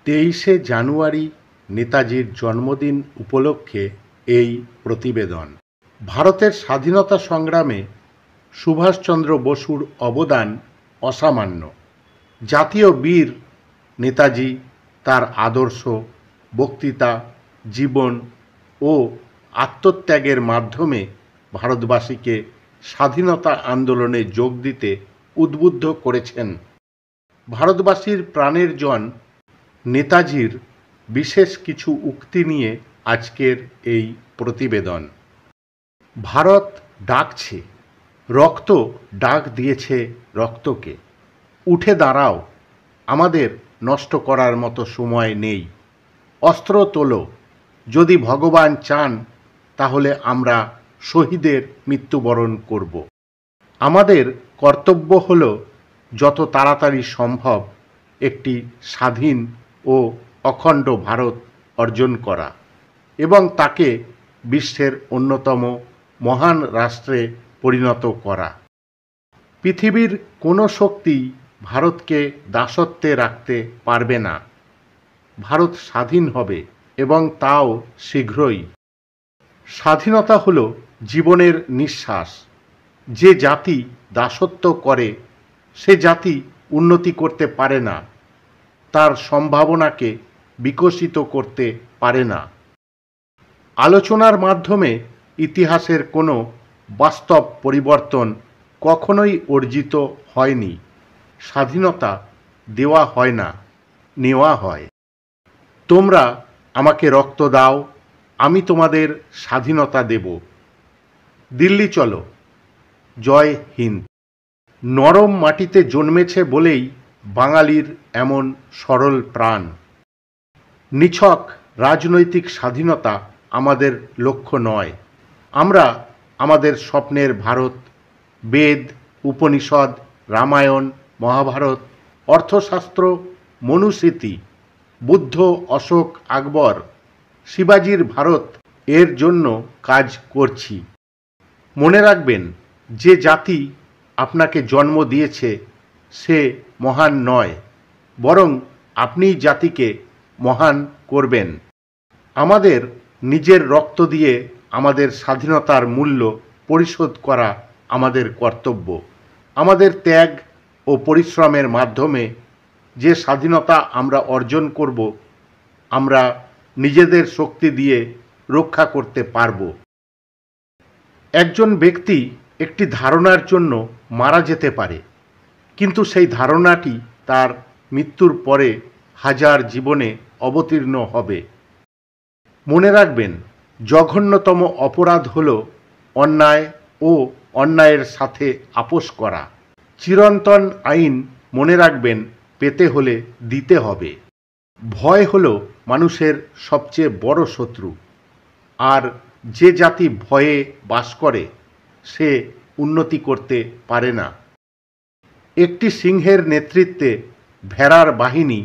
23শে জানুয়ারি নেতাজির জন্মদিন উপলক্ষে এই প্রতিবেদন। ভারতের স্বাধীনতা সংগ্রামে সুভাষচন্দ্র বসুর অবদান অসামান্য। জাতীয় বীর নেতাজি তার আদর্শ, বক্তৃতা, জীবন ও আত্মত্যাগের মাধ্যমে ভারতবাসীকে স্বাধীনতা আন্দোলনে যোগ দিতে উদ্বুদ্ধ করেছেন। ভারতবাসীর প্রাণের জন নেতাজির বিশেষ কিছু উক্তি নিয়ে আজকের এই প্রতিবেদন। ভারত ডাকছে, রক্ত ডাক দিয়েছে রক্তকে। উঠে দাঁড়াও, আমাদের নষ্ট করার মতো সময় নেই। অস্ত্র তোলো, যদি ভগবান চান তাহলে আমরা শহীদের মৃত্যুবরণ করব। আমাদের কর্তব্য হল যত তাড়াতাড়ি সম্ভব একটি স্বাধীন ও অখণ্ড ভারত অর্জন করা এবং তাকে বিশ্বের অন্যতম মহান রাষ্ট্রে পরিণত করা। পৃথিবীর কোনো শক্তি ভারতকে দাসত্বে রাখতে পারবে না। ভারত স্বাধীন হবে এবং তাও শীঘ্রই। স্বাধীনতা হল জীবনের নিঃশ্বাস। যে জাতি দাসত্ব করে সে জাতি উন্নতি করতে পারে না, তার সম্ভাবনাকে বিকশিত করতে পারে না। আলোচনার মাধ্যমে ইতিহাসের কোনো বাস্তব পরিবর্তন কখনোই অর্জিত হয়নি। স্বাধীনতা দেওয়া হয় না, নেওয়া হয়। তোমরা আমাকে রক্ত দাও, আমি তোমাদের স্বাধীনতা দেব। দিল্লি চলো। জয় হিন্দ। নরম মাটিতে জন্মেছে বলেই বাঙালির এমন সরল প্রাণ। নিছক রাজনৈতিক স্বাধীনতা আমাদের লক্ষ্য নয়। আমরা আমাদের স্বপ্নের ভারত, বেদ, উপনিষদ, রামায়ণ, মহাভারত, অর্থশাস্ত্র, মনুস্মৃতি, বুদ্ধ, অশোক, আকবর, শিবাজির ভারত এর জন্য কাজ করছি। মনে রাখবেন, যে জাতি আপনাকে জন্ম দিয়েছে সে মহান নয়, বরং আপনিই জাতিকে মহান করবেন। আমাদের নিজের রক্ত দিয়ে আমাদের স্বাধীনতার মূল্য পরিশোধ করা আমাদের কর্তব্য। আমাদের ত্যাগ ও পরিশ্রমের মাধ্যমে যে স্বাধীনতা আমরা অর্জন করব, আমরা নিজেদের শক্তি দিয়ে রক্ষা করতে পারব। একজন ব্যক্তি একটি ধারণার জন্য মারা যেতে পারে, কিন্তু সেই ধারণাটি তার মৃত্যুর পরে হাজার জীবনে অবতীর্ণ হবে। মনে রাখবেন, জঘন্যতম অপরাধ হল অন্যায় ও অন্যায়ের সাথে আপোষ করা। চিরন্তন আইন মনে রাখবেন, পেতে হলে দিতে হবে। ভয় হল মানুষের সবচেয়ে বড় শত্রু, আর যে জাতি ভয়ে বাস করে সে উন্নতি করতে পারে না। একটি সিংহের নেতৃত্বে ভেড়ার বাহিনী,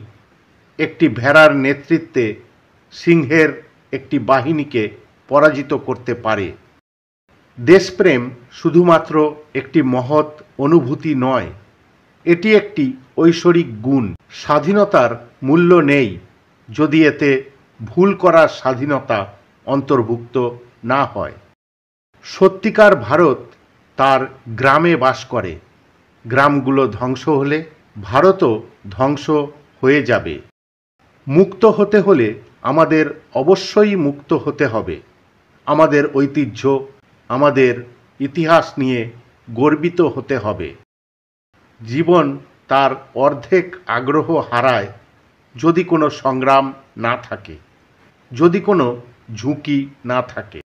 একটি ভেড়ার নেতৃত্বে সিংহের একটি বাহিনীকে পরাজিত করতে পারে। দেশপ্রেম শুধুমাত্র একটি মহৎ অনুভূতি নয়, এটি একটি ঐশ্বরিক গুণ। স্বাধীনতার মূল্য নেই যদি এতে ভুল করার স্বাধীনতা অন্তর্ভুক্ত না হয়। সত্যিকার ভারত তার গ্রামে বাস করে। গ্রামগুলো ধ্বংস হলে ভারতও ধ্বংস হয়ে যাবে। মুক্ত হতে হলে আমাদের অবশ্যই মুক্ত হতে হবে। আমাদের ঐতিহ্য, আমাদের ইতিহাস নিয়ে গর্বিত হতে হবে। জীবন তার অর্ধেক আগ্রহ হারায় যদি কোনো সংগ্রাম না থাকে, যদি কোনো ঝুঁকি না থাকে।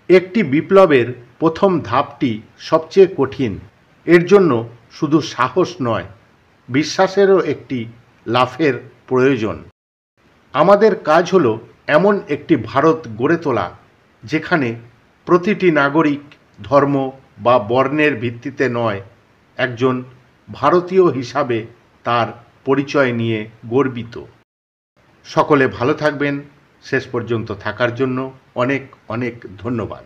একটি বিপ্লবের প্রথম ধাপটি সবচেয়ে কঠিন। এর জন্য শুধু সাহস নয়, বিশ্বাসেরও একটি লাফের প্রয়োজন। আমাদের কাজ হলো এমন একটি ভারত গড়ে তোলা যেখানে প্রতিটি নাগরিক ধর্ম বা বর্ণের ভিত্তিতে নয়, একজন ভারতীয় হিসাবে তার পরিচয় নিয়ে গর্বিত। সকলে ভালো থাকবেন। শেষ পর্যন্ত থাকার জন্য অনেক অনেক ধন্যবাদ।